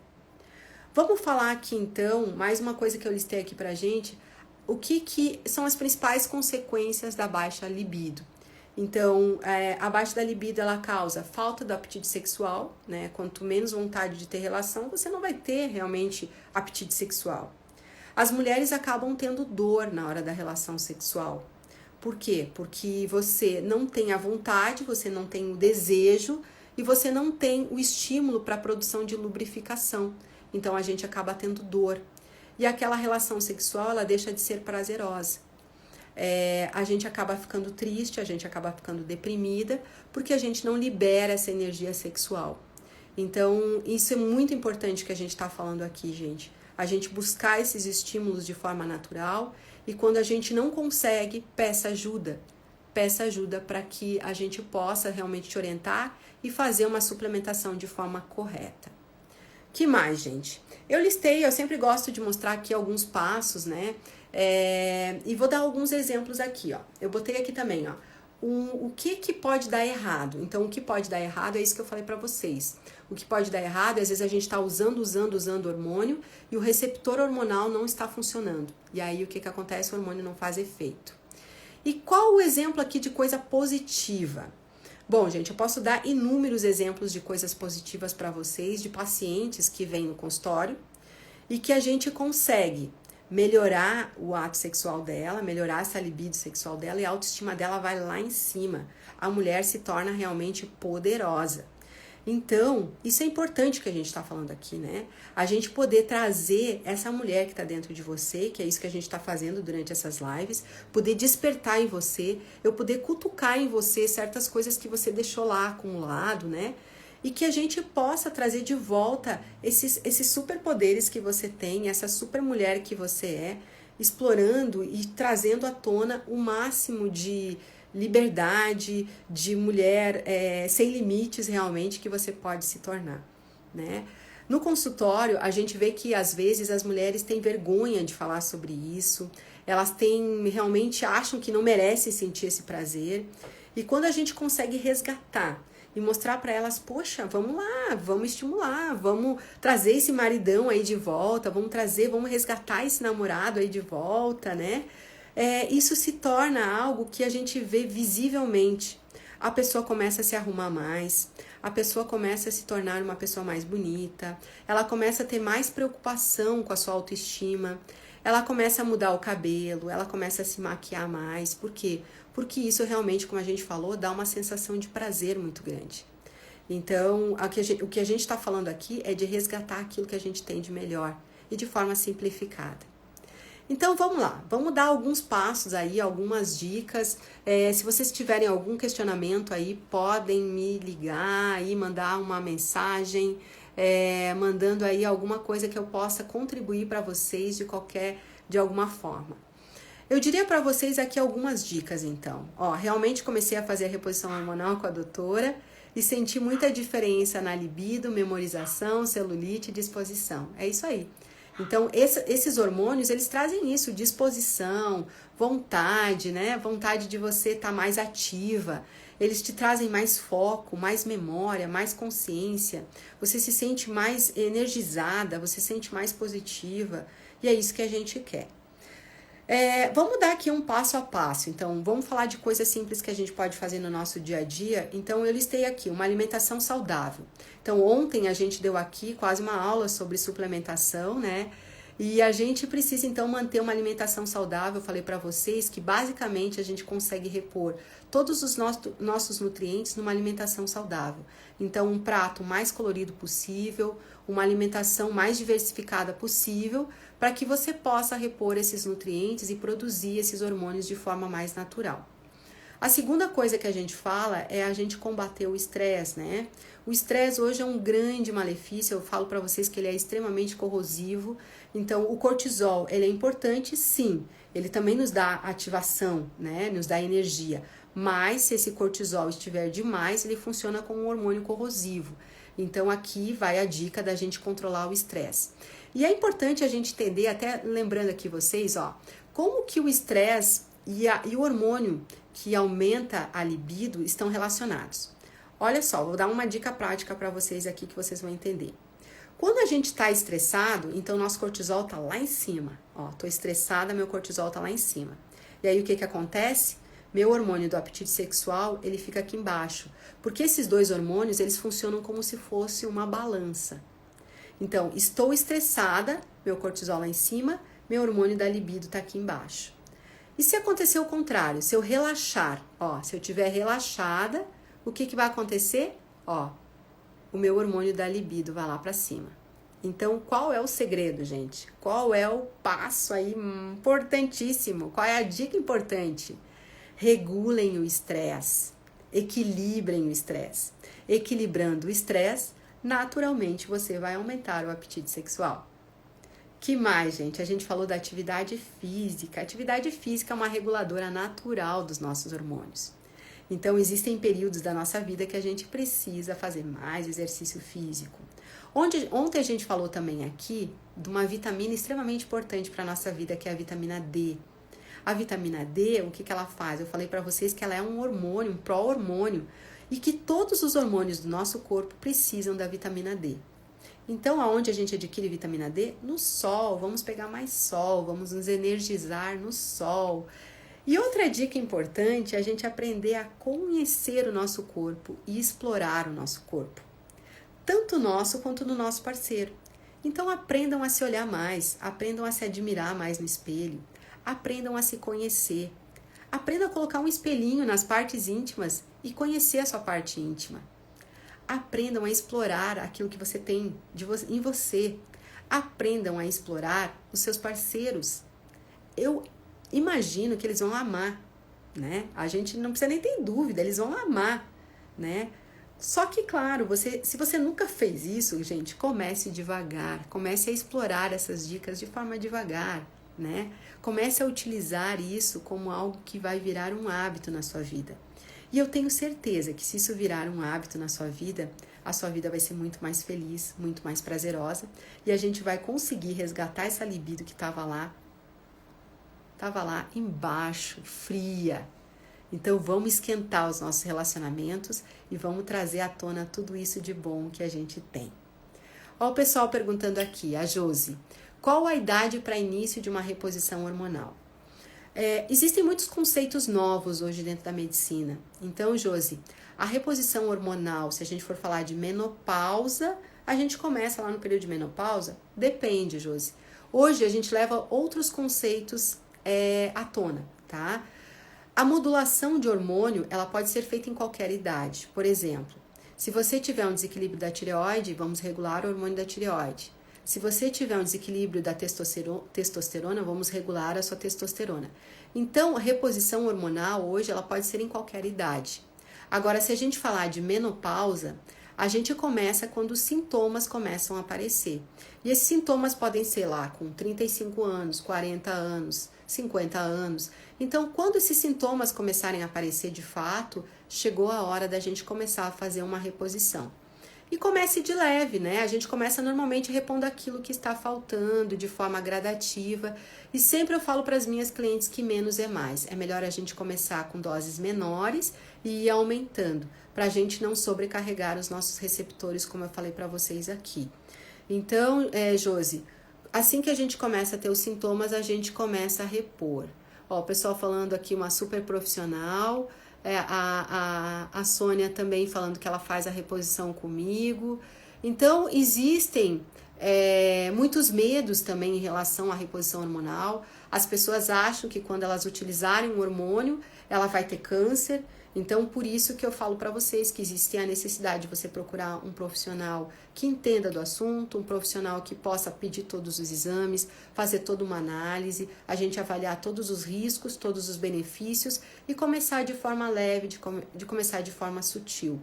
Vamos falar aqui então, mais uma coisa que eu listei aqui pra gente, o que são as principais consequências da baixa libido. Então, a baixa da libido ela causa falta do apetite sexual, né? Quanto menos vontade de ter relação, você não vai ter realmente apetite sexual. As mulheres acabam tendo dor na hora da relação sexual. Por quê? Porque você não tem a vontade, você não tem o desejo e você não tem o estímulo para a produção de lubrificação. Então a gente acaba tendo dor. E aquela relação sexual, ela deixa de ser prazerosa. A gente acaba ficando triste, a gente acaba ficando deprimida, porque a gente não libera essa energia sexual. Então, isso é muito importante que a gente está falando aqui, gente. A gente buscar esses estímulos de forma natural e quando a gente não consegue, peça ajuda. Peça ajuda para que a gente possa realmente te orientar e fazer uma suplementação de forma correta. Que mais, gente? Eu sempre gosto de mostrar aqui alguns passos, né? E vou dar alguns exemplos aqui, ó. Eu botei aqui também, ó. O que pode dar errado? Então, o que pode dar errado é isso que eu falei para vocês. O que pode dar errado é, às vezes, a gente está usando hormônio e o receptor hormonal não está funcionando. E aí, o que acontece? O hormônio não faz efeito. E qual o exemplo aqui de coisa positiva? Bom, gente, eu posso dar inúmeros exemplos de coisas positivas para vocês, de pacientes que vêm no consultório e que a gente consegue melhorar o ato sexual dela, melhorar essa libido sexual dela e a autoestima dela vai lá em cima. A mulher se torna realmente poderosa. Então, isso é importante que a gente está falando aqui, né? A gente poder trazer essa mulher que está dentro de você, que é isso que a gente está fazendo durante essas lives, poder despertar em você, eu poder cutucar em você certas coisas que você deixou lá acumulado, né? E que a gente possa trazer de volta esses superpoderes que você tem, essa super mulher que você é, explorando e trazendo à tona o máximo de liberdade, de mulher sem limites realmente que você pode se tornar, né? No consultório, a gente vê que às vezes as mulheres têm vergonha de falar sobre isso, elas realmente acham que não merecem sentir esse prazer, e quando a gente consegue resgatar e mostrar para elas, poxa, vamos lá, vamos estimular, vamos trazer esse maridão aí de volta, vamos resgatar esse namorado aí de volta, né? Isso se torna algo que a gente vê visivelmente. A pessoa começa a se arrumar mais, a pessoa começa a se tornar uma pessoa mais bonita, ela começa a ter mais preocupação com a sua autoestima, ela começa a mudar o cabelo, ela começa a se maquiar mais. Por quê? Porque isso realmente, como a gente falou, dá uma sensação de prazer muito grande. Então, o que a gente está falando aqui é de resgatar aquilo que a gente tem de melhor e de forma simplificada. Então, vamos lá, vamos dar alguns passos aí, algumas dicas. Se vocês tiverem algum questionamento aí, podem me ligar e mandar uma mensagem, mandando aí alguma coisa que eu possa contribuir para vocês de alguma forma. Eu diria para vocês aqui algumas dicas, então. Realmente comecei a fazer a reposição hormonal com a doutora e sentir muita diferença na libido, memorização, celulite e disposição. É isso aí. Então, esses hormônios, eles trazem isso, disposição, vontade, né? Vontade de você estar mais ativa. Eles te trazem mais foco, mais memória, mais consciência. Você se sente mais energizada, você se sente mais positiva. E é isso que a gente quer. Vamos dar aqui um passo a passo. Então, vamos falar de coisas simples que a gente pode fazer no nosso dia a dia. Então, eu listei aqui uma alimentação saudável. Então, ontem a gente deu aqui quase uma aula sobre suplementação, né? E a gente precisa, então, manter uma alimentação saudável. Eu falei para vocês que, basicamente, a gente consegue repor todos os nossos nutrientes numa alimentação saudável. Então, um prato mais colorido possível, uma alimentação mais diversificada possível, para que você possa repor esses nutrientes e produzir esses hormônios de forma mais natural. A segunda coisa que a gente fala é a gente combater o estresse, né? O estresse hoje é um grande malefício, eu falo para vocês que ele é extremamente corrosivo. Então, o cortisol, ele é importante, sim. Ele também nos dá ativação, né? Nos dá energia. Mas, se esse cortisol estiver demais, ele funciona como um hormônio corrosivo. Então, aqui vai a dica da gente controlar o estresse. E é importante a gente entender, até lembrando aqui vocês, ó, como que o estresse e o hormônio que aumenta a libido estão relacionados. Olha só, vou dar uma dica prática para vocês aqui que vocês vão entender. Quando a gente está estressado, então nosso cortisol está lá em cima. Ó, tô estressada, meu cortisol está lá em cima. E aí o que acontece? Meu hormônio do apetite sexual, ele fica aqui embaixo. Porque esses dois hormônios, eles funcionam como se fosse uma balança. Então, estou estressada, meu cortisol lá em cima, meu hormônio da libido está aqui embaixo. E se acontecer o contrário, se eu relaxar, ó, se eu estiver relaxada, o que vai acontecer? Ó, o meu hormônio da libido vai lá para cima. Então, qual é o segredo, gente? Qual é o passo aí importantíssimo? Qual é a dica importante? Regulem o estresse, equilibrem o estresse. Equilibrando o estresse, naturalmente você vai aumentar o apetite sexual. Que mais, gente? A gente falou da atividade física. A atividade física é uma reguladora natural dos nossos hormônios. Então, existem períodos da nossa vida que a gente precisa fazer mais exercício físico. Ontem a gente falou também aqui de uma vitamina extremamente importante para a nossa vida, que é a vitamina D. A vitamina D, o que ela faz? Eu falei para vocês que ela é um hormônio, um pró-hormônio, e que todos os hormônios do nosso corpo precisam da vitamina D. Então, aonde a gente adquire vitamina D? No sol, vamos pegar mais sol, vamos nos energizar no sol. E outra dica importante é a gente aprender a conhecer o nosso corpo e explorar o nosso corpo. Tanto o nosso quanto do nosso parceiro. Então, aprendam a se olhar mais, aprendam a se admirar mais no espelho, aprendam a se conhecer. Aprenda a colocar um espelhinho nas partes íntimas e conhecer a sua parte íntima. Aprendam a explorar aquilo que você tem em você. Aprendam a explorar os seus parceiros. Eu imagino que eles vão amar, né? A gente não precisa nem ter dúvida, eles vão amar, né? Só que, claro, se você nunca fez isso, gente, comece devagar. Comece a explorar essas dicas de forma devagar, né? Comece a utilizar isso como algo que vai virar um hábito na sua vida. E eu tenho certeza que se isso virar um hábito na sua vida, a sua vida vai ser muito mais feliz, muito mais prazerosa, e a gente vai conseguir resgatar essa libido que estava lá embaixo, fria. Então vamos esquentar os nossos relacionamentos e vamos trazer à tona tudo isso de bom que a gente tem. Ó, o pessoal perguntando aqui, a Josi, qual a idade para início de uma reposição hormonal? Existem muitos conceitos novos hoje dentro da medicina. Então, Josi, a reposição hormonal, se a gente for falar de menopausa, a gente começa lá no período de menopausa? Depende, Josi. Hoje a gente leva outros conceitos à tona, tá? A modulação de hormônio, ela pode ser feita em qualquer idade. Por exemplo, se você tiver um desequilíbrio da tireoide, vamos regular o hormônio da tireoide. Se você tiver um desequilíbrio da testosterona, vamos regular a sua testosterona. Então, a reposição hormonal hoje ela pode ser em qualquer idade. Agora, se a gente falar de menopausa, A gente começa quando os sintomas começam a aparecer. E esses sintomas podem ser lá com 35 anos, 40 anos, 50 anos. Então, quando esses sintomas começarem a aparecer de fato, chegou a hora da gente começar a fazer uma reposição. E comece de leve, né? A gente começa normalmente repondo aquilo que está faltando de forma gradativa. E sempre eu falo para as minhas clientes que menos é mais. É melhor a gente começar com doses menores e ir aumentando, para a gente não sobrecarregar os nossos receptores, como eu falei para vocês aqui. Então, Josi, assim que a gente começa a ter os sintomas, a gente começa a repor. Ó, o pessoal falando aqui, uma super profissional. A Sônia também falando que ela faz a reposição comigo. Então, existem muitos medos também em relação à reposição hormonal. As pessoas acham que quando elas utilizarem um hormônio, ela vai ter câncer. Então, por isso que eu falo para vocês que existe a necessidade de você procurar um profissional que entenda do assunto, um profissional que possa pedir todos os exames, fazer toda uma análise, a gente avaliar todos os riscos, todos os benefícios e começar de forma leve, de começar de forma sutil.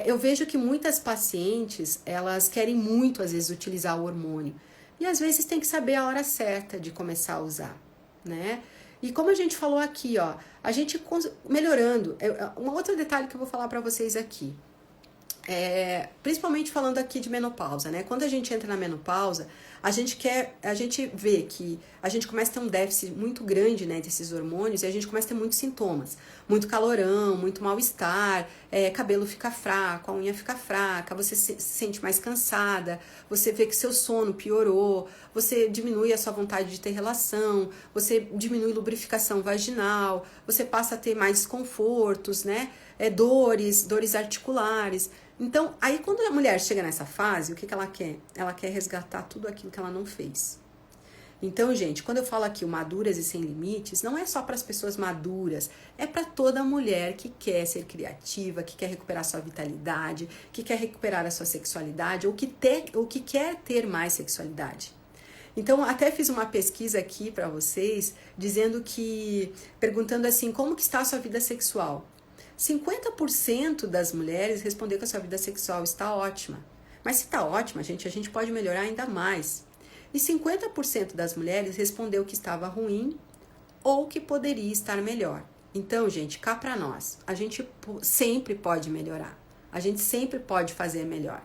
Eu vejo que muitas pacientes, elas querem muito, às vezes, utilizar o hormônio. E, às vezes, tem que saber a hora certa de começar a usar, né? E como a gente falou aqui, ó, a gente melhorando. Um outro detalhe que eu vou falar para vocês aqui. Principalmente falando aqui de menopausa, né? Quando a gente entra na menopausa, a gente vê que a gente começa a ter um déficit muito grande, né, desses hormônios, e a gente começa a ter muitos sintomas, muito calorão, muito mal-estar, cabelo fica fraco, a unha fica fraca, você se sente mais cansada, você vê que seu sono piorou, você diminui a sua vontade de ter relação, você diminui a lubrificação vaginal, você passa a ter mais desconfortos, né, dores articulares. Então, aí quando a mulher chega nessa fase, o que ela quer? Ela quer resgatar tudo aquilo que ela não fez. Então, gente, quando eu falo aqui o Maduras e Sem Limites, não é só para as pessoas maduras, é para toda mulher que quer ser criativa, que quer recuperar sua vitalidade, que quer recuperar a sua sexualidade ou que quer ter mais sexualidade. Então, até fiz uma pesquisa aqui para vocês, perguntando assim, como que está a sua vida sexual? 50% das mulheres respondeu que a sua vida sexual está ótima. Mas se está ótima, gente, a gente pode melhorar ainda mais. E 50% das mulheres respondeu que estava ruim ou que poderia estar melhor. Então, gente, cá para nós, a gente sempre pode melhorar. A gente sempre pode fazer melhor.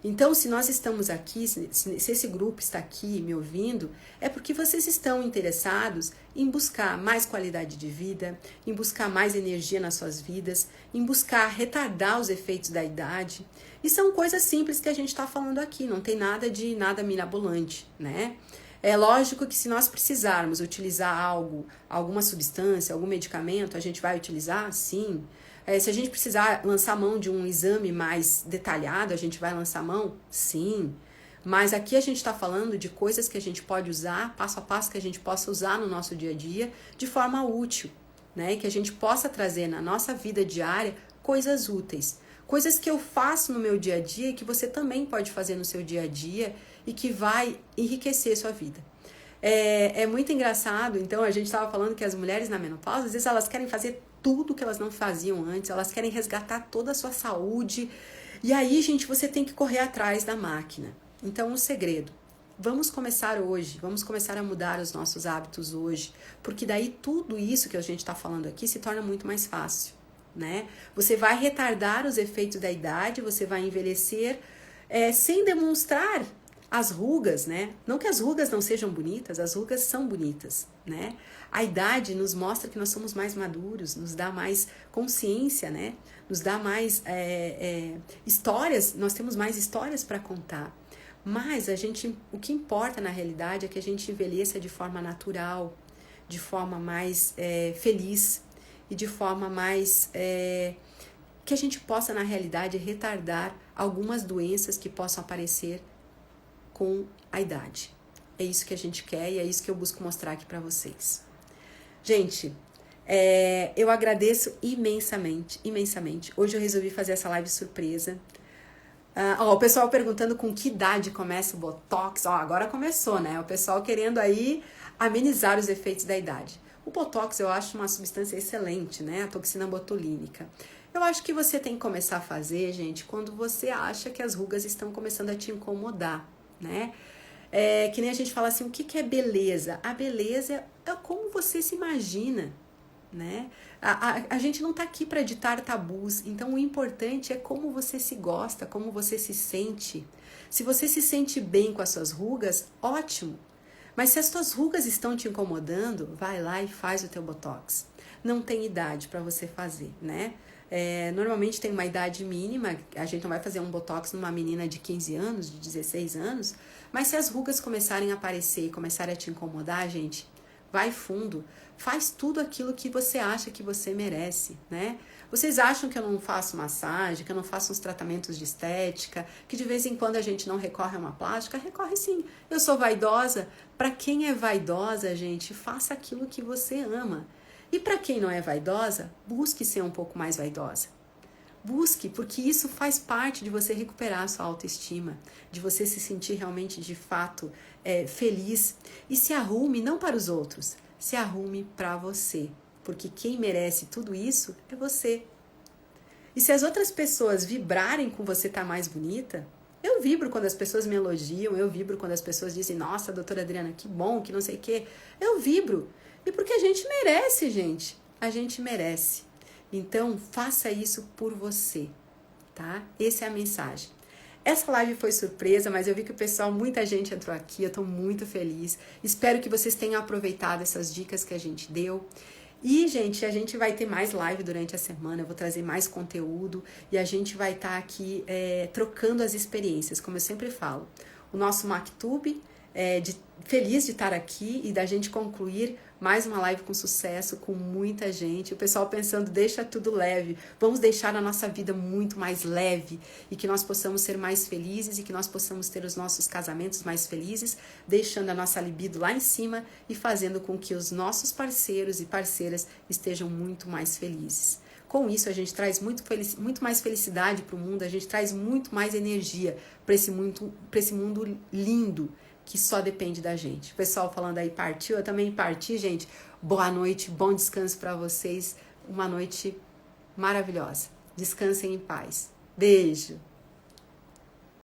Então, se nós estamos aqui, se esse grupo está aqui me ouvindo, é porque vocês estão interessados em buscar mais qualidade de vida, em buscar mais energia nas suas vidas, em buscar retardar os efeitos da idade. E são coisas simples que a gente está falando aqui, não tem nada de nada mirabolante, né? É lógico que se nós precisarmos utilizar alguma substância, algum medicamento, a gente vai utilizar, sim. Se a gente precisar lançar mão de um exame mais detalhado, a gente vai lançar mão? Sim. Mas aqui a gente está falando de coisas que a gente pode usar, passo a passo, que a gente possa usar no nosso dia a dia de forma útil, né? E que a gente possa trazer na nossa vida diária coisas úteis. Coisas que eu faço no meu dia a dia e que você também pode fazer no seu dia a dia e que vai enriquecer sua vida. É muito engraçado, então a gente estava falando que as mulheres na menopausa, às vezes elas querem fazer tudo que elas não faziam antes, elas querem resgatar toda a sua saúde. E aí, gente, você tem que correr atrás da máquina. Então, um segredo. Vamos começar hoje, vamos começar a mudar os nossos hábitos hoje, porque daí tudo isso que a gente está falando aqui se torna muito mais fácil, né? Você vai retardar os efeitos da idade, você vai envelhecer sem demonstrar as rugas, né? Não que as rugas não sejam bonitas, as rugas são bonitas, né? A idade nos mostra que nós somos mais maduros, nos dá mais consciência, né? Nos dá mais histórias, nós temos mais histórias para contar. Mas o que importa na realidade é que a gente envelheça de forma natural, de forma mais feliz e de forma mais que a gente possa na realidade retardar algumas doenças que possam aparecer com a idade. É isso que a gente quer e é isso que eu busco mostrar aqui para vocês. Gente, eu agradeço imensamente. Hoje eu resolvi fazer essa live surpresa. O pessoal perguntando com que idade começa o Botox. Agora começou, né? O pessoal querendo aí amenizar os efeitos da idade. O Botox eu acho uma substância excelente, né? A toxina botulínica. Eu acho que você tem que começar a fazer, gente, quando você acha que as rugas estão começando a te incomodar, né? Que nem a gente fala assim, o que é beleza? A beleza é como você se imagina, né? A gente não tá aqui para ditar tabus, então o importante é como você se gosta, como você se sente. Se você se sente bem com as suas rugas, ótimo. Mas se as suas rugas estão te incomodando, vai lá e faz o teu botox. Não tem idade para você fazer, né? Normalmente tem uma idade mínima, a gente não vai fazer um botox numa menina de 15 anos, de 16 anos, mas se as rugas começarem a aparecer e começarem a te incomodar, gente, vai fundo, faz tudo aquilo que você acha que você merece, né? Vocês acham que eu não faço massagem, que eu não faço uns tratamentos de estética, que de vez em quando a gente não recorre a uma plástica? Recorre sim. Eu sou vaidosa. Para quem é vaidosa, gente, faça aquilo que você ama. E para quem não é vaidosa, busque ser um pouco mais vaidosa. Busque, porque isso faz parte de você recuperar a sua autoestima, de você se sentir realmente, de fato, feliz. E se arrume não para os outros, se arrume para você, porque quem merece tudo isso é você. E se as outras pessoas vibrarem com você estar mais bonita, eu vibro quando as pessoas me elogiam, eu vibro quando as pessoas dizem, nossa, doutora Adriana, que bom, que não sei o quê. Eu vibro. E porque a gente merece, gente. A gente merece. Então, faça isso por você, tá? Essa é a mensagem. Essa live foi surpresa, mas eu vi que o pessoal, muita gente entrou aqui, eu tô muito feliz. Espero que vocês tenham aproveitado essas dicas que a gente deu. E, gente, a gente vai ter mais live durante a semana, eu vou trazer mais conteúdo e a gente vai estar aqui trocando as experiências, como eu sempre falo. O nosso MacTube, feliz de estar aqui e da gente concluir mais uma live com sucesso, com muita gente. O pessoal pensando, deixa tudo leve, vamos deixar a nossa vida muito mais leve e que nós possamos ser mais felizes e que nós possamos ter os nossos casamentos mais felizes, deixando a nossa libido lá em cima e fazendo com que os nossos parceiros e parceiras estejam muito mais felizes. Com isso, a gente traz muito mais felicidade para o mundo, a gente traz muito mais energia para esse mundo lindo, que só depende da gente. O pessoal falando aí partiu, eu também parti, gente. Boa noite, bom descanso para vocês. Uma noite maravilhosa. Descansem em paz. Beijo.